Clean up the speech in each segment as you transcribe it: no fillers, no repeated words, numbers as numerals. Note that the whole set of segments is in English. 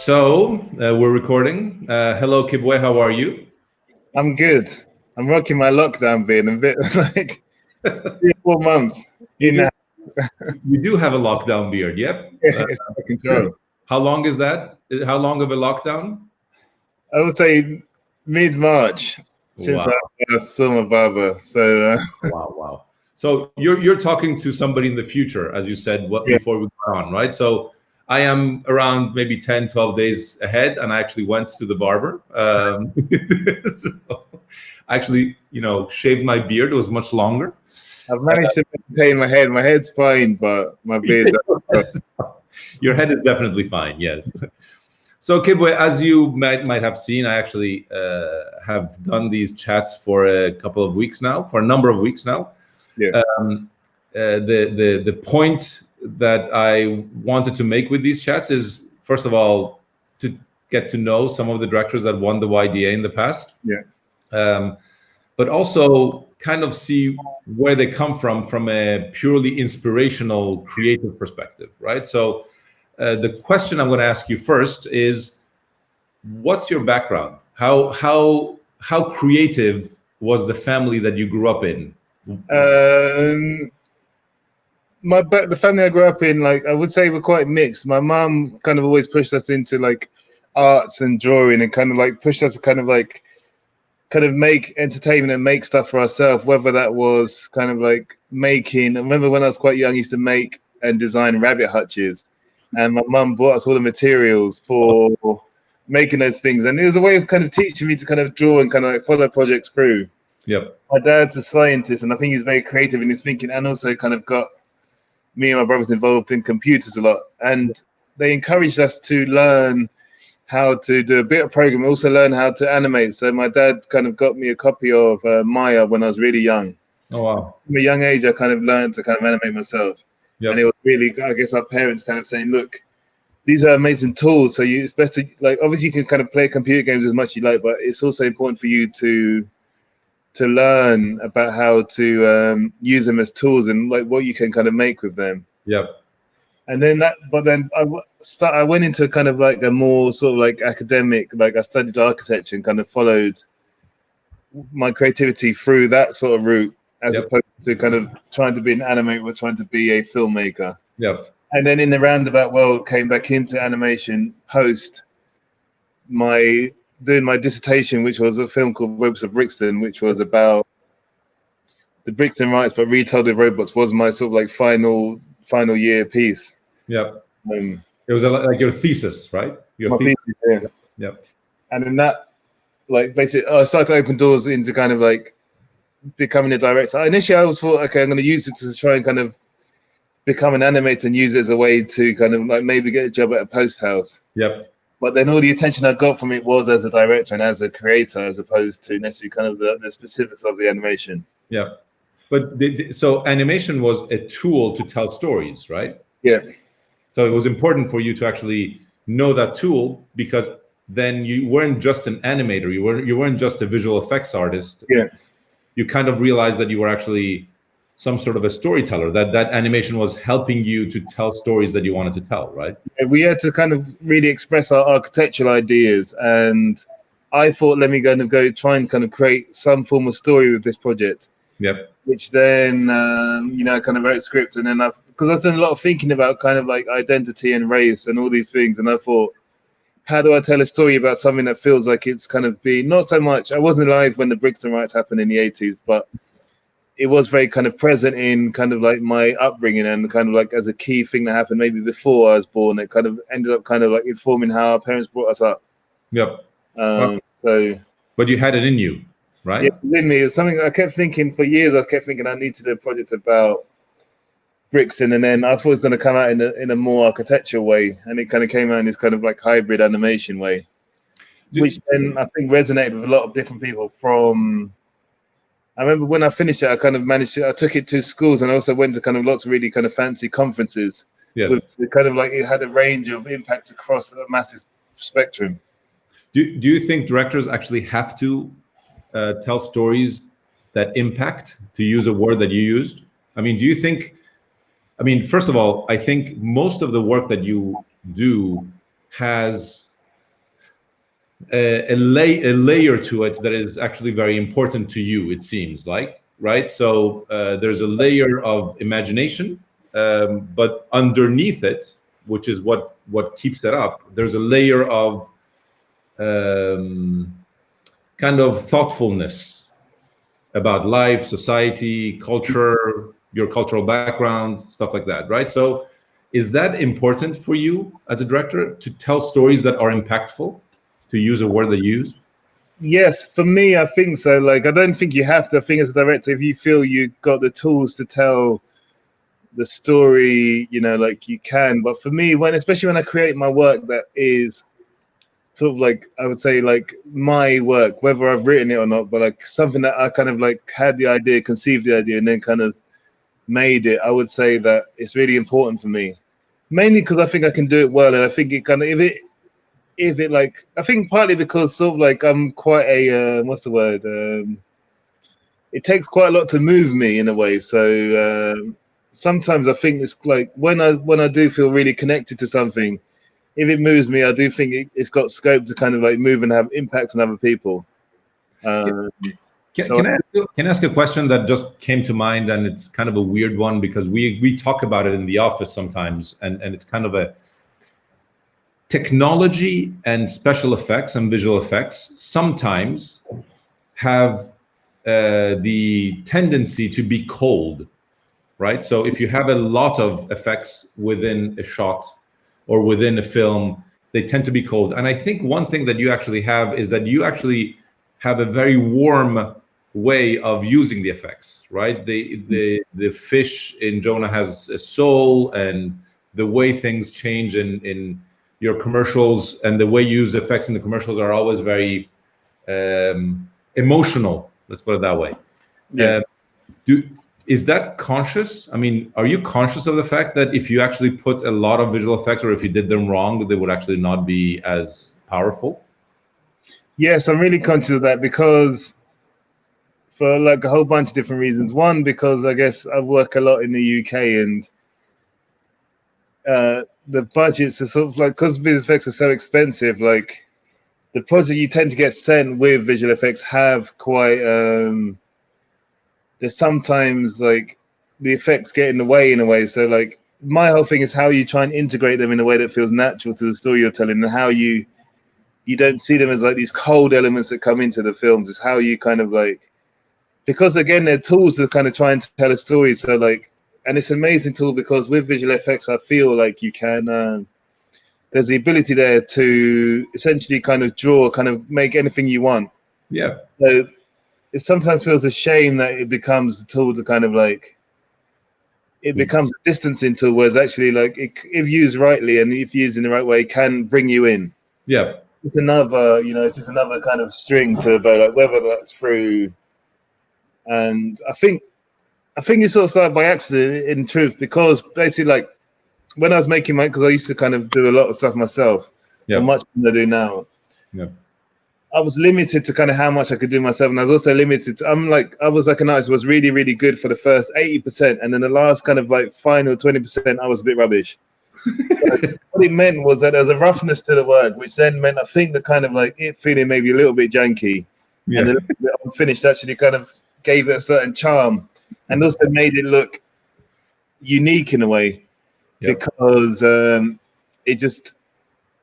We're recording. Hello, Kibwe. How are you? I'm good. I'm rocking my lockdown beard. A bit like 3 or 4 months. You do have a lockdown beard. Yep. It's out of control. How long is that? How long of a lockdown? I would say mid-March since Wow. I saw my barber. So Wow. So you're talking to somebody in the future, as you said before we got on, right? So I am around maybe 10, 12 days ahead, and I actually went to the barber. So I actually, shaved my beard. It was much longer. I've managed to maintain my head. My head's fine, but my beard's Your head is definitely fine, yes. So Kibwe, as you might have seen, I actually have done these chats for a couple of weeks now, for a number of weeks now. Yeah. The point that I wanted to make with these chats is, first of all, to get to know some of the directors that won the YDA in the past. Yeah. But also kind of see where they come from a purely inspirational, creative perspective, right? So the question I'm going to ask you first is, what's your background? How creative was the family that you grew up in? The family I grew up in, I would say, we're quite mixed. My mom kind of always pushed us into arts and drawing, and kind of pushed us to kind of make entertainment and make stuff for ourselves, whether that was kind of making. I remember when I was quite young, I used to make and design rabbit hutches, and my mum bought us all the materials for making those things, and it was a way of kind of teaching me to kind of draw and kind of follow projects through. Yep. My dad's a scientist, and I think he's very creative in his thinking, and also kind of got me and my brothers involved in computers a lot, and they encouraged us to learn how to do a bit of programming, also learn how to animate. So my dad kind of got me a copy of Maya when I was really young. Oh, wow. From a young age, I kind of learned to kind of animate myself. Yep. And it was really, I guess, our parents kind of saying, look, these are amazing tools. So it's better, obviously you can kind of play computer games as much as you like, but it's also important for you to learn about how to use them as tools and what you can kind of make with them. Yep. And then I went into kind of a more sort of academic, I studied architecture and kind of followed my creativity through that sort of route, as opposed to kind of trying to be an animator or trying to be a filmmaker. Yep. And then in the roundabout world, came back into animation post doing my dissertation, which was a film called Robots of Brixton, which was about the Brixton riots, but retold with robots, was my sort of final year piece. Yep. It was like your thesis, right? My thesis, yeah. Yep. And then that, basically, I started to open doors into kind of becoming a director. Initially, I always thought, okay, I'm going to use it to try and kind of become an animator and use it as a way to kind of maybe get a job at a post house. Yep. But then all the attention I got from it was as a director and as a creator, as opposed to necessarily kind of the specifics of the animation. Yeah. But so animation was a tool to tell stories, right? Yeah. So it was important for you to actually know that tool, because then you weren't just an animator. You weren't just a visual effects artist. Yeah. You kind of realized that you were actually some sort of a storyteller, that animation was helping you to tell stories that you wanted to tell, right? We had to kind of really express our architectural ideas, and I thought, let me go try and kind of create some form of story with this project. Yep. Which then, I kind of wrote a script, and then because I've done a lot of thinking about kind of identity and race and all these things, and I thought, how do I tell a story about something that feels like it's kind of been, not so much, I wasn't alive when the Brixton riots happened in the 80s, but it was very kind of present in kind of my upbringing, and kind of as a key thing that happened maybe before I was born. It kind of ended up kind of informing how our parents brought us up. Yep. But you had it in you, right? Yeah, in me. It's something I kept thinking for years. I kept thinking I need to do a project about Brixton, and then I thought it was going to come out in a more architectural way, and it kind of came out in this kind of hybrid animation way, which then I think resonated with a lot of different people. I remember when I finished it, I kind of I took it to schools, and I also went to kind of lots of really kind of fancy conferences. Yes. With kind of it had a range of impacts across a massive spectrum. Do you think directors actually have to tell stories that impact, to use a word that you used? I mean, do you think, first of all, I think most of the work that you do has a layer to it that is actually very important to you, it seems like, right? So there's a layer of imagination, but underneath it, which is what keeps it up, there's a layer of kind of thoughtfulness about life, society, culture, your cultural background, stuff like that, right? So is that important for you as a director, to tell stories that are impactful, to use a word that you use? Yes, for me, I think so. Like, I don't think you have to. I think as a director, if you feel you got the tools to tell the story, you know, like you can. But for me, especially when I create my work that is sort of like, I would say like my work, whether I've written it or not, but like something that I kind of like had the idea, conceived the idea, and then kind of made it, I would say that it's really important for me. Mainly because I think I can do it well, and I think it kind of, if it like, I think partly because sort of like I'm quite a what's the word? It takes quite a lot to move me in a way. So sometimes I think it's like when I do feel really connected to something, if it moves me, I do think it's got scope to kind of like move and have impact on other people. Can I ask a question that just came to mind, and it's kind of a weird one because we talk about it in the office sometimes, and it's kind of a technology and special effects and visual effects sometimes have the tendency to be cold, right? So if you have a lot of effects within a shot or within a film, they tend to be cold. And I think one thing that you actually have is that you actually have a very warm way of using the effects, right? The fish in Jonah has a soul, and the way things change in your commercials and the way you use effects in the commercials are always very emotional. Let's put it that way. Yeah. Is that conscious? I mean, are you conscious of the fact that if you actually put a lot of visual effects, or if you did them wrong, they would actually not be as powerful? Yes, I'm really conscious of that because for like a whole bunch of different reasons. One, because I guess I work a lot in the UK, and the budgets are sort of like, because visual effects are so expensive, like the project you tend to get sent with visual effects have quite there's sometimes like the effects get in the way in a way. So like my whole thing is how you try and integrate them in a way that feels natural to the story you're telling, and how you don't see them as like these cold elements that come into the films. Is how you kind of like, because again they're tools to kind of try and tell a story. So like, and it's an amazing tool because with visual effects I feel like you can there's the ability there to essentially kind of draw, kind of make anything you want. Yeah. So it sometimes feels a shame that it becomes a tool to kind of like, it becomes a distancing tool, whereas actually like if used rightly and if used in the right way, can bring you in. Yeah. It's another, you know, it's just another kind of string to bow, like whether that's through. And I think it sort of started by accident in truth, because basically like when I was making because I used to kind of do a lot of stuff myself, Yeah. or much than I do now. Yeah. I was limited to kind of how much I could do myself, and I was also limited to, I was like an artist was really, really good for the first 80%, and then the last kind of like final 20%, I was a bit rubbish. What it meant was that there's a roughness to the work, which then meant I think the kind of like it feeling maybe a little bit janky, Yeah. and the unfinished actually kind of gave it a certain charm, and also made it look unique in a way, because it just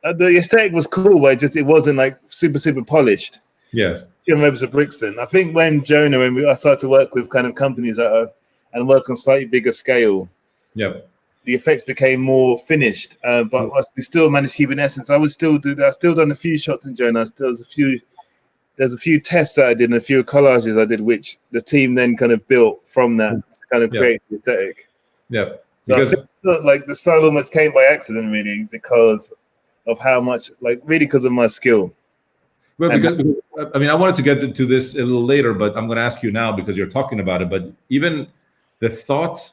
the aesthetic was cool, but it wasn't like super polished. Yes. Maybe to Brixton. I think when Jonah, I started to work with kind of companies that are and work on slightly bigger scale, Yeah. the effects became more finished. But we still managed to keep an essence. I would still do that. I still done a few shots in Jonah. There's a few tests that I did and a few collages I did, which the team then kind of built from that to kind of create the aesthetic. Yeah. So I think like the style almost came by accident, really, because of how much, like really because of my skill. Well, because I mean, I wanted to get to this a little later, but I'm going to ask you now because you're talking about it. But even the thought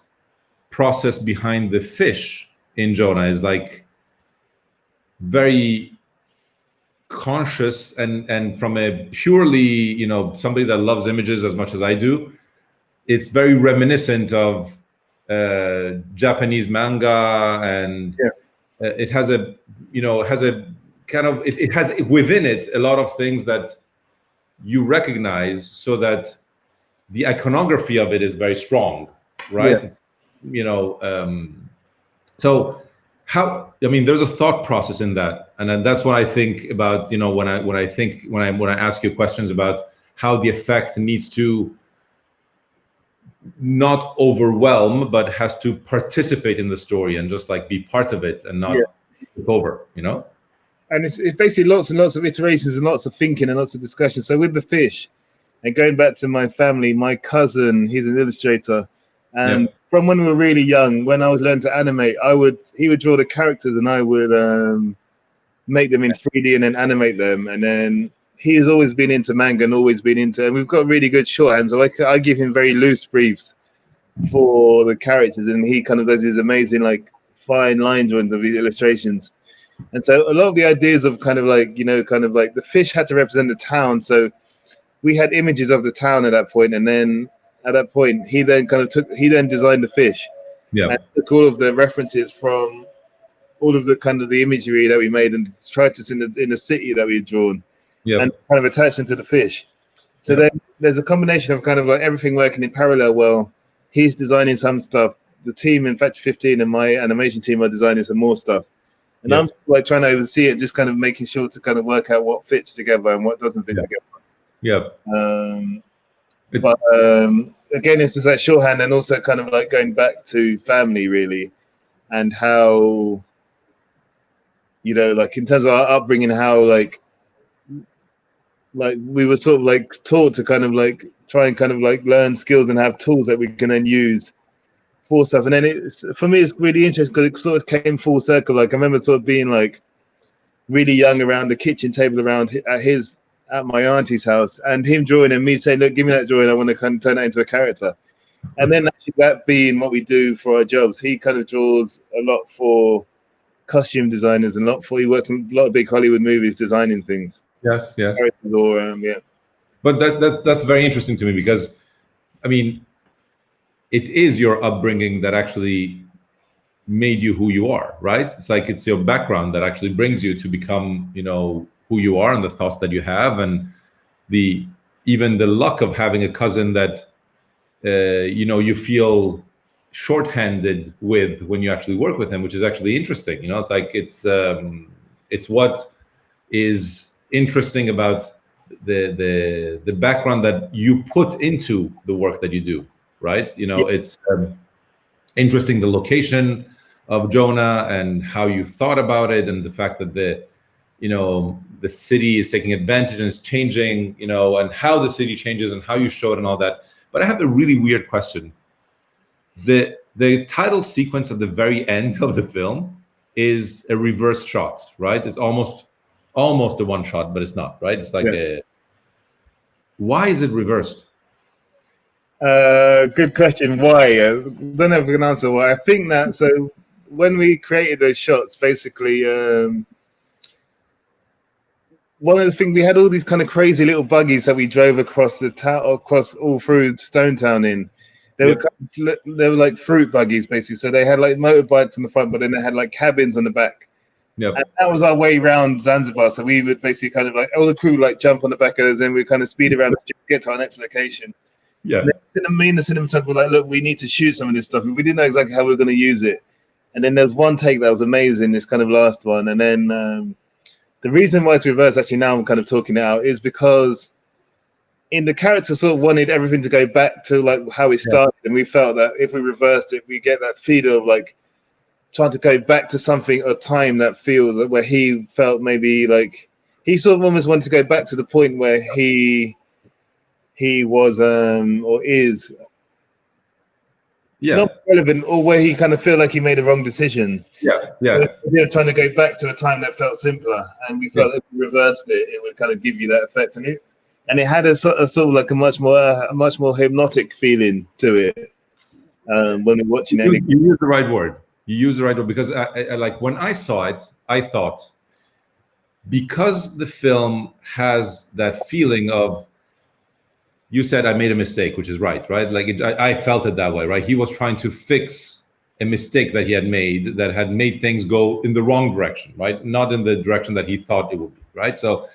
process behind the fish in Jonah is like very conscious, and from a purely, you know, somebody that loves images as much as I do, it's very reminiscent of Japanese manga, and it has a kind of it has within it a lot of things that you recognize, so that the iconography of it is very strong, right? Yeah. It's, you know, so how, I mean, there's a thought process in that, and then that's what I think about, you know, when I ask you questions about how the effect needs to not overwhelm, but has to participate in the story and just like be part of it and not take over, you know? And it's basically lots and lots of iterations and lots of thinking and lots of discussion. So with the fish, and going back to my family, my cousin, he's an illustrator, and from when we were really young, when I was learning to animate, he would draw the characters and I would make them in 3D and then animate them. And then he's always been into manga and always been into, and we've got really good shorthand, so I give him very loose briefs for the characters, and he kind of does his amazing like fine line drawings of these illustrations. And so a lot of the ideas of kind of like, you know, kind of like the fish had to represent the town, so we had images of the town at that point, and then at that point he then designed the fish, and took all of the references from all of the kind of the imagery that we made and tried to in the city that we had drawn, and kind of attach them to the fish. So then there's a combination of kind of like everything working in parallel. Well, he's designing some stuff, the team in Factory 15 and my animation team are designing some more stuff, and I'm like trying to oversee it, just kind of making sure to kind of work out what fits together and what doesn't fit together. But again, it's just that shorthand, and also kind of like going back to family really, and how, you know, like in terms of our upbringing, how like we were sort of like taught to kind of like try and kind of like learn skills and have tools that we can then use for stuff. And then it's, for me, it's really interesting because it sort of came full circle. Like I remember sort of being like really young around the kitchen table at my auntie's house, and him drawing and me saying, look, give me that drawing, I want to kind of turn that into a character. And then that being what we do for our jobs, he kind of draws a lot for costume designers and he works in a lot of big Hollywood movies designing things. Yes. Or, But that's very interesting to me, because I mean, it is your upbringing that actually made you who you are, right? It's like it's your background that actually brings you to become, you know, who you are and the thoughts that you have, and even the luck of having a cousin that you know, you feel shorthanded with when you actually work with him, which is actually interesting. You know, it's like it's what is interesting about the background that you put into the work that you do, right? You know, it's interesting, the location of Jonah and how you thought about it, and the fact that the city is taking advantage and is changing, you know, and how the city changes and how you show it and all that. But I have a really weird question. The title sequence at the very end of the film is a reverse shot, right? It's almost a one shot, but it's not, right? It's like why is it reversed? Good question. Why? Don't have an answer why. I think that, so when we created those shots, basically, one of the things, we had all these kind of crazy little buggies that we drove across the town, across all through Stone Town in. They were like fruit buggies, basically. So they had like motorbikes on the front, but then they had like cabins on the back. And that was our way around Zanzibar. So we would basically kind of like, all the crew like jump on the back of us, and we kind of speed around to get to our next location. And then me and the cinematographer were like, look, we need to shoot some of this stuff. We didn't know exactly how we were going to use it. And then there's one take that was amazing, this kind of last one. And then the reason why it's reversed, actually now I'm kind of talking it out, is because in the character sort of wanted everything to go back to like how it started. And we felt that if we reversed it, we get that feeling of like trying to go back to something, a time that feels like where he felt maybe like he sort of almost wanted to go back to the point where he was or is not relevant, or where he kind of feel like he made a wrong decision. Trying to go back to a time that felt simpler, and we felt if we reversed it, it would kind of give you that effect, and it had a sort of like a much more hypnotic feeling to it when we're watching it. You use the right word. You use the right word, because I like when I saw it, I thought, because the film has that feeling of, you said I made a mistake, which is right? Like I felt it that way, right? He was trying to fix a mistake that he had made that had made things go in the wrong direction, right? Not in the direction that he thought it would be, right? So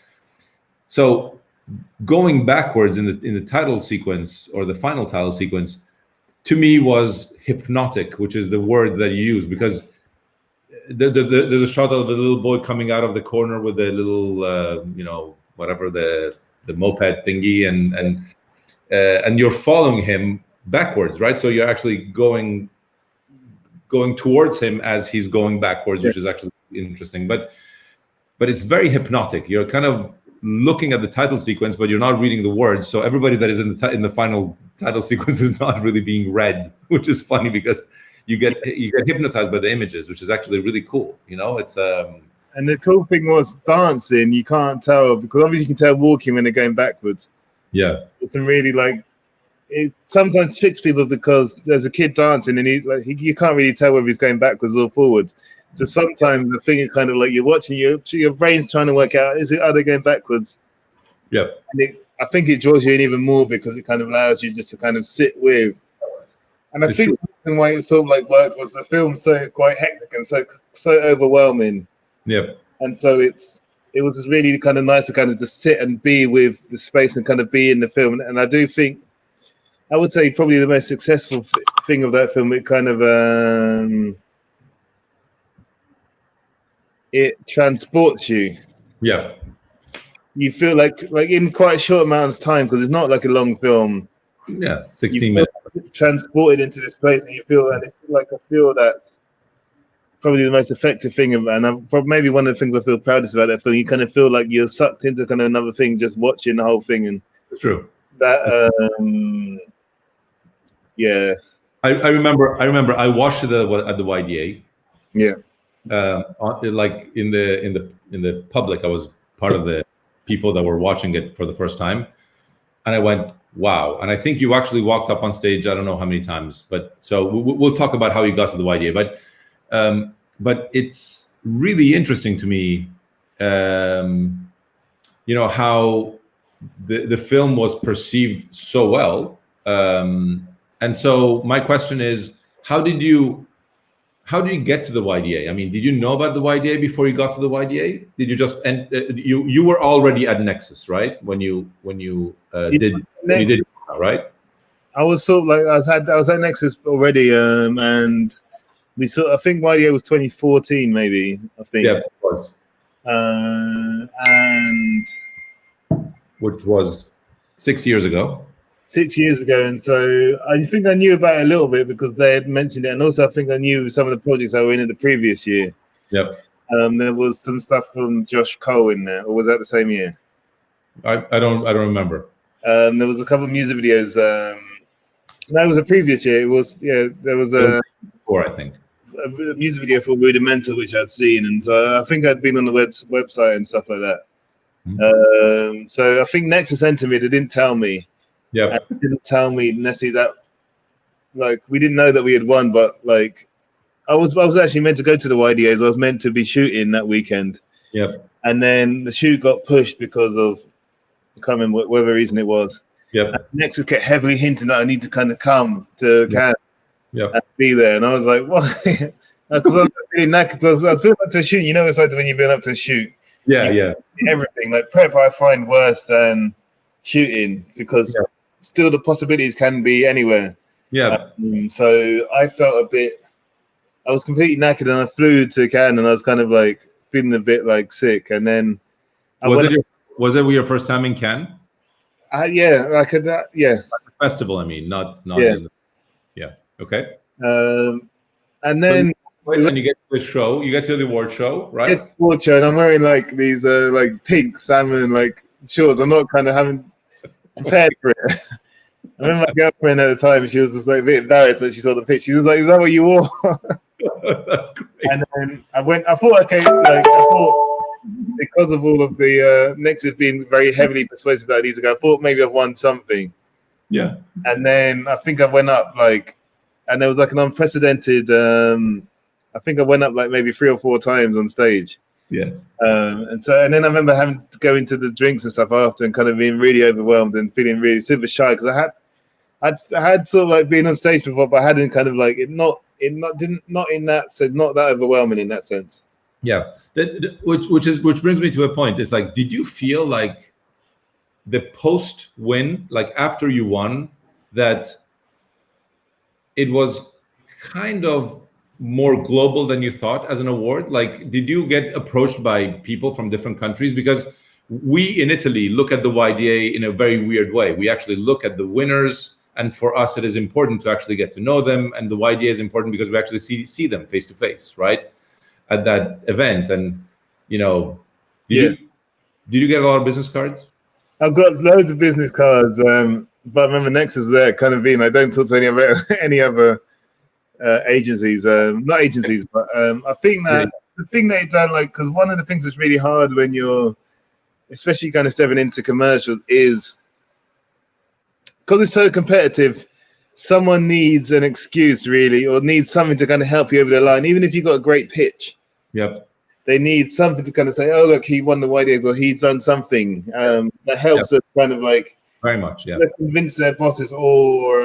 going backwards in the title sequence, or the final title sequence, to me was hypnotic, which is the word that you use, because there's a shot of the little boy coming out of the corner with the little, whatever, the moped thingy, and you're following him backwards, right? So you're actually going towards him as he's going backwards, which is actually interesting. But it's very hypnotic. You're kind of looking at the title sequence, but you're not reading the words. So everybody that is in the final title sequence is not really being read, which is funny because you get hypnotized by the images, which is actually really cool. It's And the cool thing was dancing. You can't tell, because obviously you can tell walking when they're going backwards. Yeah, it's really it sometimes tricks people, because there's a kid dancing and you can't really tell whether he's going backwards or forwards. So sometimes the thing is kind of like you're watching, your brain's trying to work out, are they going backwards? Yeah. And I think it draws you in even more, because it kind of allows you just to kind of sit with. And I think the reason why it sort of worked was the film's so quite hectic and so overwhelming. Yeah. And so it was just really kind of nice to kind of just sit and be with the space and kind of be in the film. And I do think, I would say probably the most successful thing of that film, it kind of it transports you. Yeah. You feel like in quite a short amount of time, because it's not like a long film. Yeah, 16 minutes. Transported into this place, and you feel, and it's like I feel that's probably the most effective thing, and maybe one of the things I feel proudest about that film. You kind of feel like you're sucked into kind of another thing, just watching the whole thing, and true. That yeah. I remember I watched it at the YDA. Yeah. Like in the public, I was part of the people that were watching it for the first time, and I went, wow. And I think you actually walked up on stage, I don't know how many times, but so we'll talk about how you got to the YDA. But it's really interesting to me, how the film was perceived so well. And so my question is, how did you get to the YDA? I mean, did you know about the YDA before you got to the YDA? Did you just you were already at Nexus, right? When you did right? I was sort of I was at Nexus already, and I think YDA was 2014, maybe. I think. Yeah, it was. And which was 6 years ago. 6 years ago, and so I think I knew about it a little bit because they had mentioned it, and also I think I knew some of the projects I were in the previous year. Yep. There was some stuff from Josh Cole in there, or was that the same year? I don't remember. There was a couple of music videos. No, it was a previous year. It was there was a before, I think, a music video for Rudimental, which I'd seen, and so I think I'd been on the website and stuff like that. Mm-hmm. So I think Nexus entered me. They didn't tell me. Yeah, didn't tell me necessarily that we didn't know that we had won, but I was actually meant to go to the YDAs. I was meant to be shooting that weekend. Yeah, and then the shoot got pushed because of I can't remember whatever reason it was. Yeah, Nexus kept heavily hinting that I need to kind of come to Cannes. Yeah, and be there, and I was like, "What?" Because I was really knackered. I was building up to a shoot. You know, it's like when you build up to a shoot. Yeah. Everything prep, I find worse than shooting because still the possibilities can be anywhere. Yeah. So I felt I was completely knackered, and I flew to Cannes, and I was kind of feeling a bit sick. And then was it your first time in Cannes? Yeah, yeah. Festival, I mean, not. Yeah. Okay. And then when you get to the show, you get to the award show, right? It's award show, and I'm wearing these pink salmon shorts. I'm not kind of having prepared for it. I remember my girlfriend at the time, she was just a bit embarrassed when she saw the picture. She was like, "Is that what you wore?" That's great. And then I thought because of all of the Nexus being very heavily persuasive that I need to go, I thought maybe I've won something. Yeah. And then I think I went up and there was an unprecedented. I think I went up maybe 3 or 4 times on stage. Yes. And then I remember having to go into the drinks and stuff after, and kind of being really overwhelmed and feeling really super shy because I had sort of been on stage before, but I hadn't kind of not in that sense, not that overwhelming in that sense. Yeah, which brings me to a point. It's like, did you feel like the post win, like after you won, that it was kind of more global than you thought as an award? Like, did you get approached by people from different countries? Because we in Italy look at the YDA in a very weird way. We actually look at the winners, and for us, it is important to actually get to know them. And the YDA is important because we actually see them face to face, right, at that event. And did you get a lot of business cards? I've got loads of business cards, but I remember Nexus there kind of being, I don't talk to any other agencies, not agencies, but I think that the thing that it done, like, because one of the things that's really hard when you're, especially kind of stepping into commercials, is because it's so competitive, someone needs an excuse really, or needs something to kind of help you over the line, even if you've got a great pitch. Yep. They need something to kind of say, oh, look, he won the YDAs, or he's done something that helps us kind of like very much, convince their bosses, or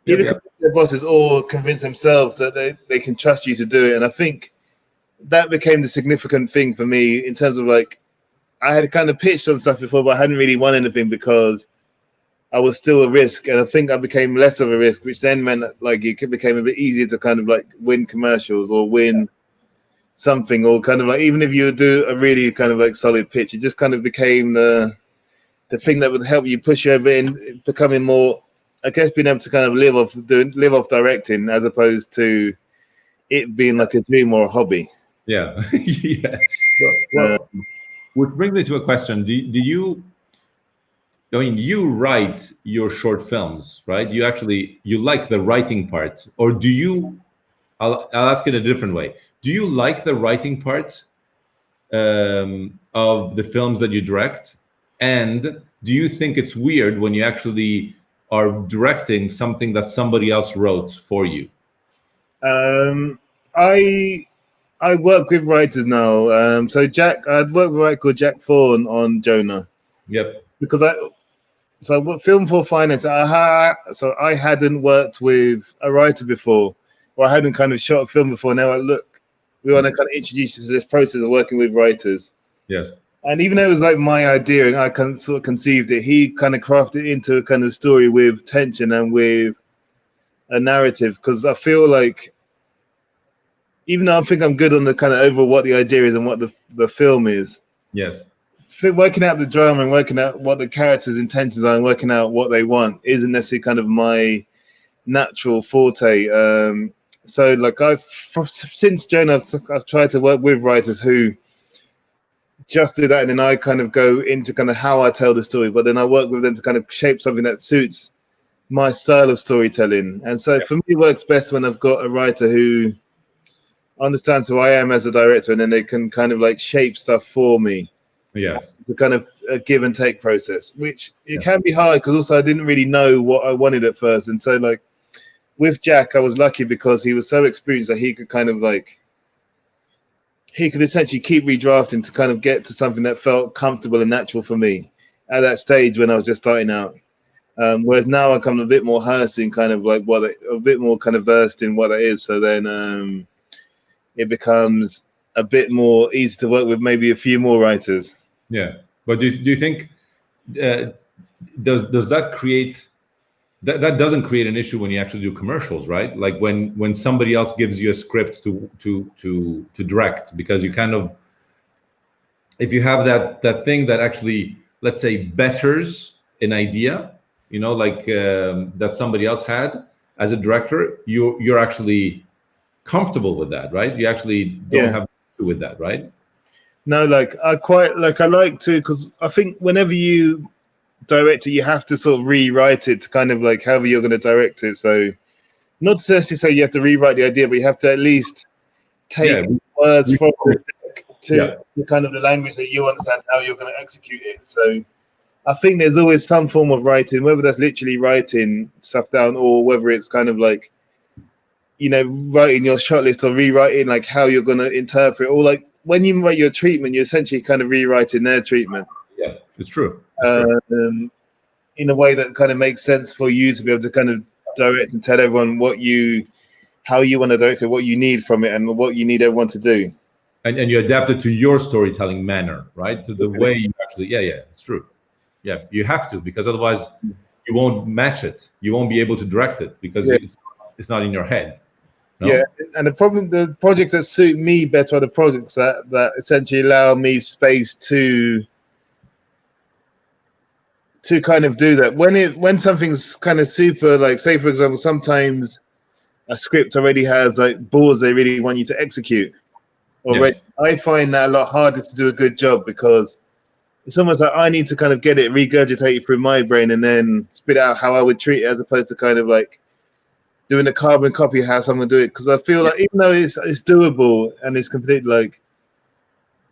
convince their bosses, or convince themselves that they can trust you to do it. And I think that became the significant thing for me in terms of, like, I had kind of pitched on stuff before, but I hadn't really won anything because I was still a risk. And I think I became less of a risk, which then meant that, like, it became a bit easier to kind of like win commercials or win something, or kind of like, even if you do a really kind of like solid pitch, it just kind of became the thing that would help you push you over in becoming more, I guess, being able to kind of live off directing, as opposed to it being like a dream or a hobby. Yeah. Yeah. Well, which brings me to a question. Do you, I mean, you write your short films, right? You like the writing part, or do you, I'll ask it a different way. Do you like the writing part of the films that you direct? And do you think it's weird when you actually are directing something that somebody else wrote for you? I work with writers now. So I'd worked with a writer called Jack Thorne on Jonah. Yep. Because I film for finance. So I hadn't worked with a writer before, or I hadn't kind of shot a film before. Now we want to kind of introduce you to this process of working with writers. Yes. And even though it was like my idea and I kind of sort of conceived it, he kind of crafted it into a kind of story with tension and with a narrative. Because I feel like, even though I think I'm good on the kind of overall what the idea is and what the film is. Yes. Working out the drama and working out what the characters' intentions are and working out what they want isn't necessarily kind of my natural forte. So like since Jonah, I've tried to work with writers who just do that, and then I kind of go into kind of how I tell the story, but then I work with them to kind of shape something that suits my style of storytelling. And so for me, it works best when I've got a writer who understands who I am as a director, and then they can kind of like shape stuff for me. Yes. The kind of a give and take process, which it can be hard because also I didn't really know what I wanted at first. And so like with Jack, I was lucky because he was so experienced that he could kind of like, he could essentially keep redrafting to kind of get to something that felt comfortable and natural for me at that stage when I was just starting out. Whereas now I come a bit more versed in kind of like a bit more kind of versed in what that is. So then it becomes a bit more easy to work with maybe a few more writers. Yeah, but do you think does that create that doesn't create an issue when you actually do commercials, right? Like when somebody else gives you a script to direct, because you kind of, if you have that thing that actually, let's say, betters an idea, like that somebody else had as a director, you're actually comfortable with that, right? You actually don't have to do with that, right? No, like I like to, because I think whenever you direct it, you have to sort of rewrite it to kind of like however you're going to direct it. So not necessarily say you have to rewrite the idea, but you have to at least take words from it to kind of the language that you understand how you're going to execute it. So I think there's always some form of writing, whether that's literally writing stuff down or whether it's kind of like, writing your shot list or rewriting like how you're going to interpret, or like when you write your treatment, you're essentially kind of rewriting their treatment. Yeah, it's true. In a way that kind of makes sense for you to be able to kind of direct and tell everyone how you want to direct it, what you need from it, and what you need everyone to do. And you adapt it to your storytelling manner, right? To the way you actually, yeah, it's true. Yeah, you have to, because otherwise you won't match it. You won't be able to direct it because it's not in your head. No? Yeah, and the projects that suit me better are the projects that essentially allow me space to kind of do that. When something's kind of super, like, say for example, sometimes a script already has like balls they really want you to execute already. Yes. I find that a lot harder to do a good job, because it's almost like I need to kind of get it regurgitated through my brain and then spit out how I would treat it, as opposed to kind of like doing a carbon copy of how someone do it. Because I feel like even though it's doable and it's completely like,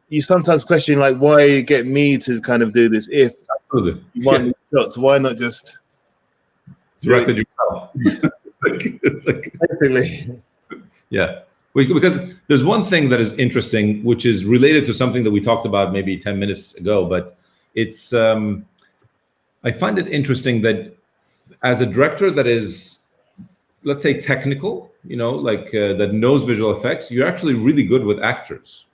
you sometimes question like, why get me to kind of do this if you want shots? Why not just direct it yourself? Basically. Yeah. Because there's one thing that is interesting, which is related to something that we talked about maybe 10 minutes ago, but it's, I find it interesting that as a director that is, let's say, technical, like that knows visual effects, you're actually really good with actors.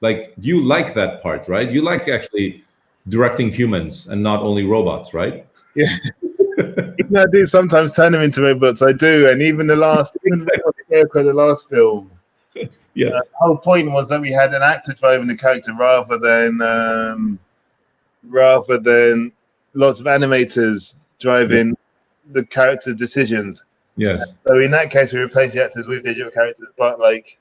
Like, you like that part, right? You like actually directing humans and not only robots, right? Yeah. Even I do sometimes turn them into robots. I do, and even the last film. Yeah. The whole point was that we had an actor driving the character rather than lots of animators driving the character decisions. Yes. So in that case, we replaced the actors with digital characters. But like,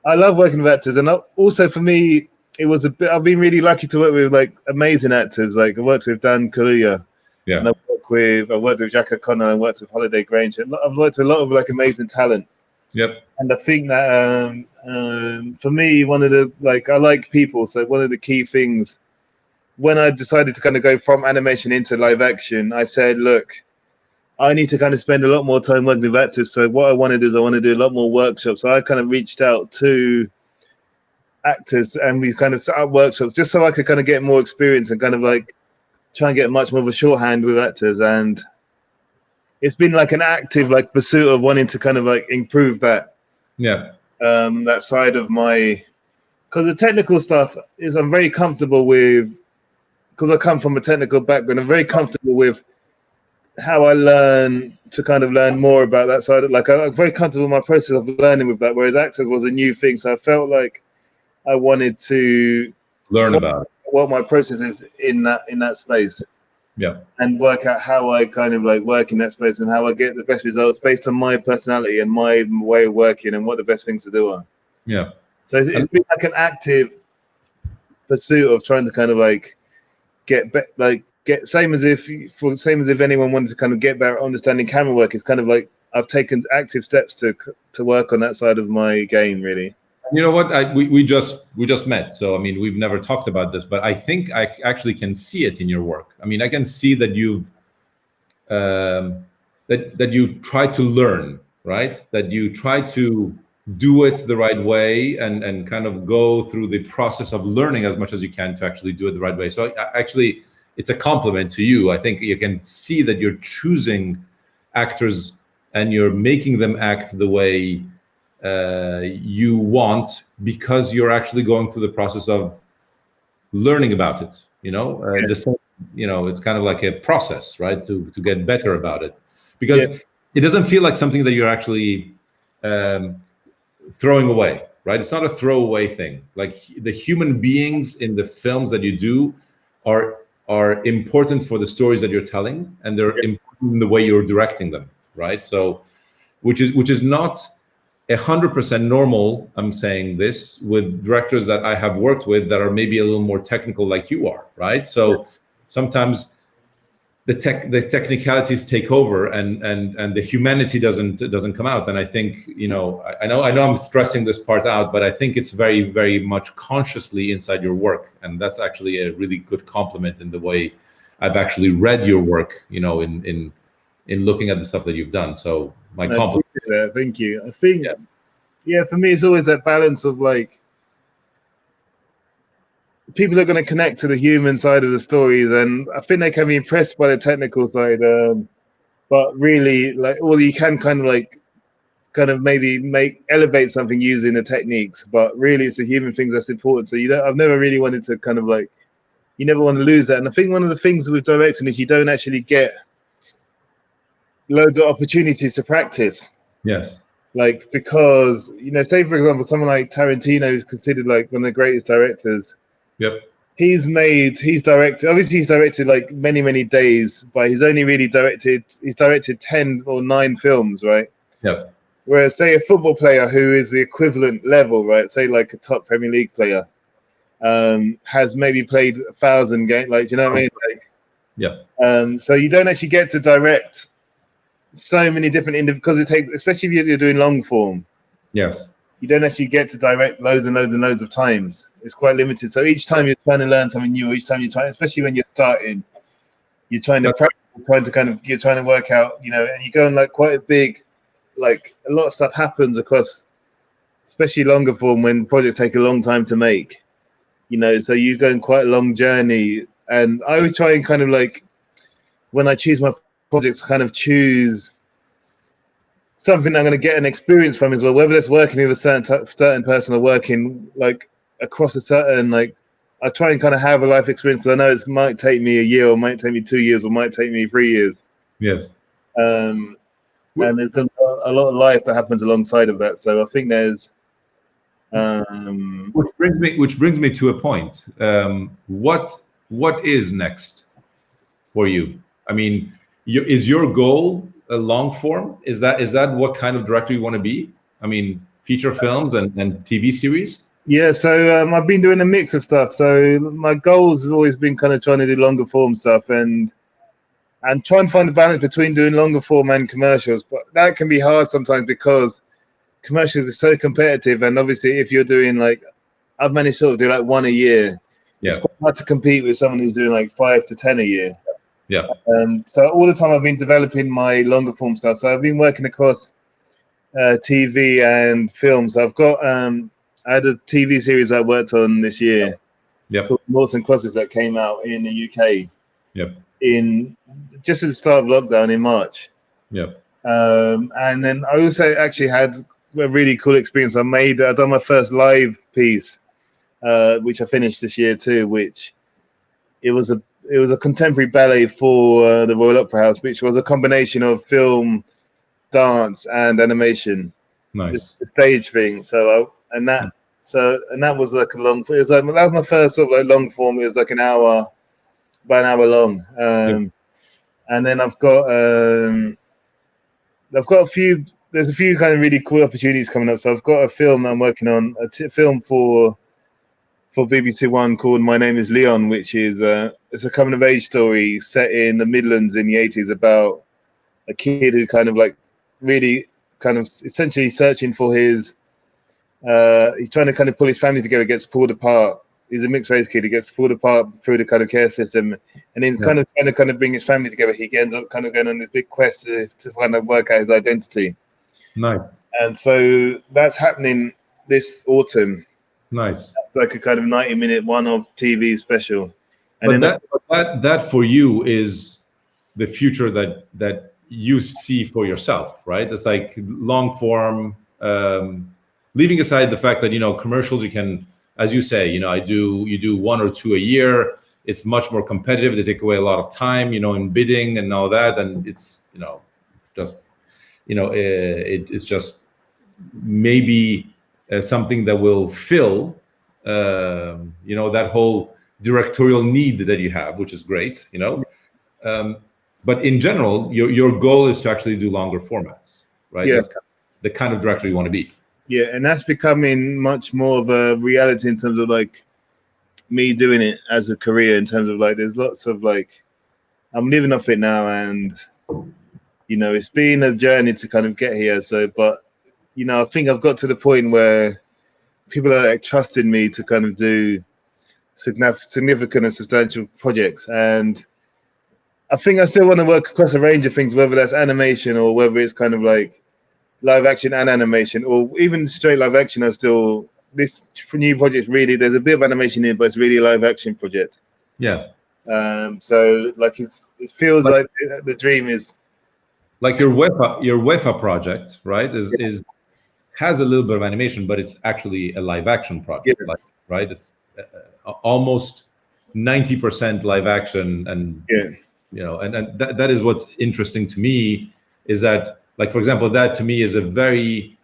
I love working with actors, and also for me, it was a bit. I've been really lucky to work with like amazing actors. Like, I worked with Dan Kaluuya. Yeah. And I worked with Jack O'Connor. I worked with Holiday Grange. I've worked with a lot of like amazing talent. Yep. And I think that for me, one of the, like, I like people. So one of the key things when I decided to kind of go from animation into live action, I said, look, I need to kind of spend a lot more time working with actors. So what I want to do is I want to do a lot more workshops. So I kind of reached out to actors and we kind of set up workshops just so I could kind of get more experience and kind of like try and get much more of a shorthand with actors. And it's been like an active like pursuit of wanting to kind of like improve that. Yeah. That side of my, because the technical stuff is I'm very comfortable with, because I come from a technical background. I'm very comfortable with how I learn to kind of learn more about that side. Like, I'm very comfortable with my process of learning with that, whereas actors was a new thing. So I felt like I wanted to learn about what my process is in that space. Yeah. And work out how I kind of like work in that space and how I get the best results based on my personality and my way of working and what the best things to do are. Yeah. So it's been like an active pursuit of trying to kind of like get same as if anyone wanted to kind of get better understanding camera work. It's kind of like I've taken active steps to work on that side of my game, really. You know what? We just met, so I mean, we've never talked about this, but I think I actually can see it in your work. I mean, I can see that you've that you try to learn, right? That you try to do it the right way and kind of go through the process of learning as much as you can to actually do it the right way. So actually, it's a compliment to you. I think you can see that you're choosing actors and you're making them act the way you want, because you're actually going through the process of learning about it. It's kind of like a process, right, to get better about it, because it doesn't feel like something that you're actually throwing away, right? It's not a throwaway thing. Like, the human beings in the films that you do are important for the stories that you're telling, and they're important in the way you're directing them, right? So which is not 100% normal. I'm saying this with directors that I have worked with that are maybe a little more technical like you are, right? So sometimes the technicalities take over and the humanity doesn't come out. And I think, I know I'm stressing this part out, but I think it's very, very much consciously inside your work. And that's actually a really good compliment in the way I've actually read your work, in looking at the stuff that you've done. So my compliment. Thank you. I think, for me, it's always that balance of like, people are going to connect to the human side of the stories, and I think they can be impressed by the technical side. but really like, well, you can kind of maybe elevate something using the techniques, but really it's the human things that's important. So I've never really wanted to kind of like, you never want to lose that. And I think one of the things with directing is you don't actually get loads of opportunities to practice. Yes. Like, because, you know, say for example, someone like Tarantino is considered like one of the greatest directors. Yep. He's directed like many days, but he's directed 10 or 9 films, right? Yep. Whereas say a football player who is the equivalent level, right? Say like a top Premier League player, has maybe played 1,000 games, like, you know what I mean? Like, yeah. So you don't actually get to direct so many different because it takes, especially if you're doing long form. Yes. You don't actually get to direct loads and loads of times. It's quite limited. So each time you're trying to learn something new, each time you're trying, especially when you're starting, you're trying to practice, you're trying to work out, you know, and you go on like quite a big, like a lot of stuff happens across, especially longer form when projects take a long time to make, you know, so you go on quite a long journey. And I always try and kind of like, when I choose my projects, kind of choose something I'm going to get an experience from as well, whether that's working with a certain person or working like across a certain, like, I try and kind of have a life experience. I know it might take me a year, or might take me 2 years, or might take me 3 years. Yes. And there's a lot of life that happens alongside of that. So I think there's which brings me to a point. What is next for you? I mean, is your goal a long form? Is that what kind of director you want to be? I mean, feature films and TV series? Yeah, so I've been doing a mix of stuff. So my goals have always been kind of trying to do longer form stuff and try and find the balance between doing longer form and commercials. But that can be hard sometimes because commercials are so competitive. And obviously, if you're doing like, I've managed to sort of do like 1 a year. Yeah. It's quite hard to compete with someone who's doing like 5 to 10 a year. Yeah. So all the time I've been developing my longer form stuff. So I've been working across TV and films. I've got I had a TV series I worked on this year called Noughts and Crosses that came out in the UK. Yep. In just at the start of lockdown in March. Yep. And then I also actually had a really cool experience. I've done my first live piece, which I finished this year too, which it was a contemporary ballet for the Royal Opera House, which was a combination of film, dance, and animation. Nice. The stage thing. That was like a long. It was like, that was my first sort of like long form. It was like about an hour long. And then I've got a few. There's a few kind of really cool opportunities coming up. So I've got a film that I'm working on, a film for BBC One called My Name Is Leon, which is it's a coming of age story set in the Midlands in the 80s about a kid who kind of like really kind of essentially searching for his. He's trying to kind of pull his family together, gets pulled apart. He's a mixed race kid. He gets pulled apart through the kind of care system, and he's kind of trying to bring his family together. He ends up kind of going on this big quest to kind of work out his identity. Nice. And so that's happening this autumn. Nice. Like a kind of 90-minute one-off TV special. And but that for you is the future that you see for yourself, right? It's like long form, leaving aside the fact that, you know, commercials, you can, as you say, you know, you do 1 or 2 a year. It's much more competitive. They take away a lot of time, you know, in bidding and all that. And it's, you know, it's just, you know, it's just maybe something that will fill, you know, that whole directorial need that you have, which is great, you know. But in general, your goal is to actually do longer formats, right? Yeah. That's the kind of director you want to be. Yeah, and that's becoming much more of a reality in terms of like me doing it as a career. In terms of like, there's lots of like, I'm living off it now, and you know, it's been a journey to kind of get here. So, but you know, I think I've got to the point where people are like trusting me to kind of do significant and substantial projects, and I think I still want to work across a range of things, whether that's animation or whether it's kind of like live action and animation, or even straight live action. This new project, really, there's a bit of animation in it, but it's really a live action project. Yeah. So like it feels like the dream is like your UEFA project, right? Is has a little bit of animation, but it's actually a live action project, like, right? It's almost 90% live action, and you know, and that is what's interesting to me, is that, like, for example, that to me is a very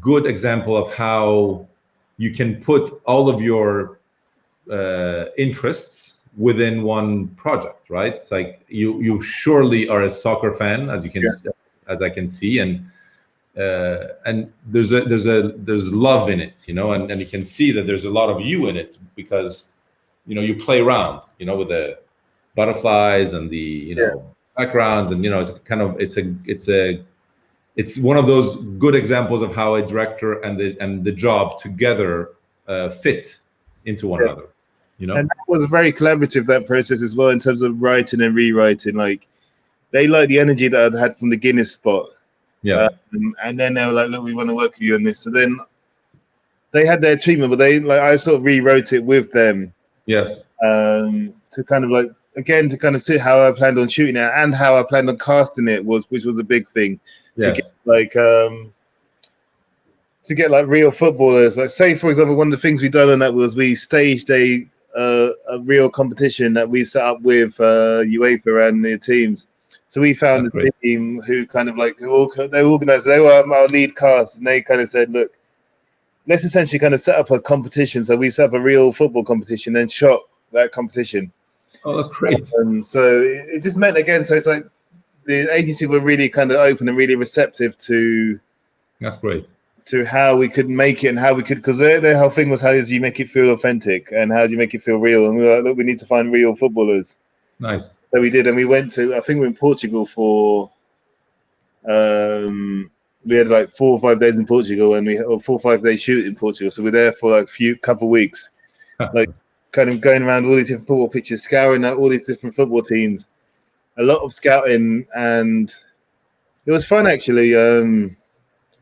good example of how you can put all of your interests within one project, right? It's like you surely are a soccer fan, as you can as I can see, and there's love in it, you know, and you can see that there's a lot of you in it, because, you know, you play around, you know, with the butterflies and the, you know, backgrounds, and, you know, it's kind of it's one of those good examples of how a director and the job together fit into one another, you know. And that was very collaborative, that process as well, in terms of writing and rewriting. Like, they liked the energy that I'd had from the Guinness spot. And then they were like, look, we want to work with you on this. So then they had their treatment, but I sort of rewrote it with them. Yes. To kind of like, again, to kind of see how I planned on shooting it and how I planned on casting it, which was a big thing. Yes. To get like real footballers. Like, say, for example, one of the things we done on that was we staged a real competition that we set up with UEFA and their teams. So we found a team who kind of like, they organized, they were our lead cast, and they kind of said, look, let's essentially kind of set up a competition. So we set up a real football competition and shot that competition. Oh, that's great. So it just meant, again, so it's like the agency were really kind of open and really receptive to. That's great. To how we could make it and how we could, because their whole thing was, how do you make it feel authentic and how do you make it feel real? And we were like, look, we need to find real footballers. Nice. So we did, and we went to, I think we were in Portugal for, we had like 4 or 5 days in Portugal, and 4 or 5 days shoot in Portugal. So we're there for like couple weeks, like kind of going around all these different football pitches, scouring out all these different football teams, a lot of scouting, and it was fun actually.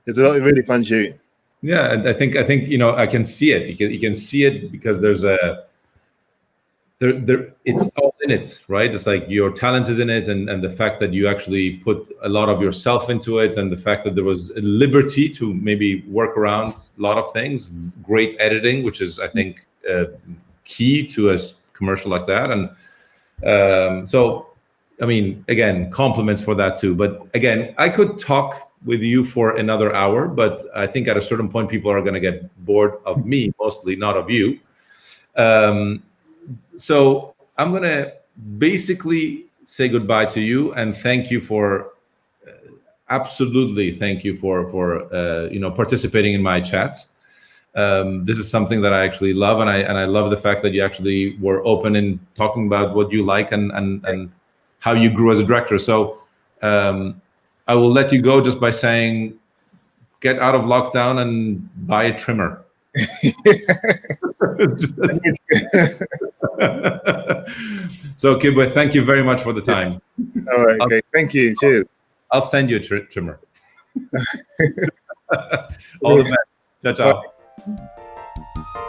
It's a really fun shoot. Yeah, and I think you know, I can see it. You can see it because there's it's all in it, right? It's like your talent is in it, and the fact that you actually put a lot of yourself into it, and the fact that there was a liberty to maybe work around a lot of things, great editing, which is, I think, key to a commercial like that. And so, I mean, again, compliments for that too. But again, I could talk with you for another hour, but I think at a certain point people are going to get bored of me, mostly, not of you. So I'm going to basically say goodbye to you and thank you for absolutely thank you for you know, participating in my chats. This is something that I actually love, and I love the fact that you actually were open in talking about what you like and how you grew as a director. So I will let you go just by saying, get out of lockdown and buy a trimmer. So, Kibwe, thank you very much for the time. All right, okay. Thank you. Cheers. I'll send you a trimmer. All the best. Ciao, ciao.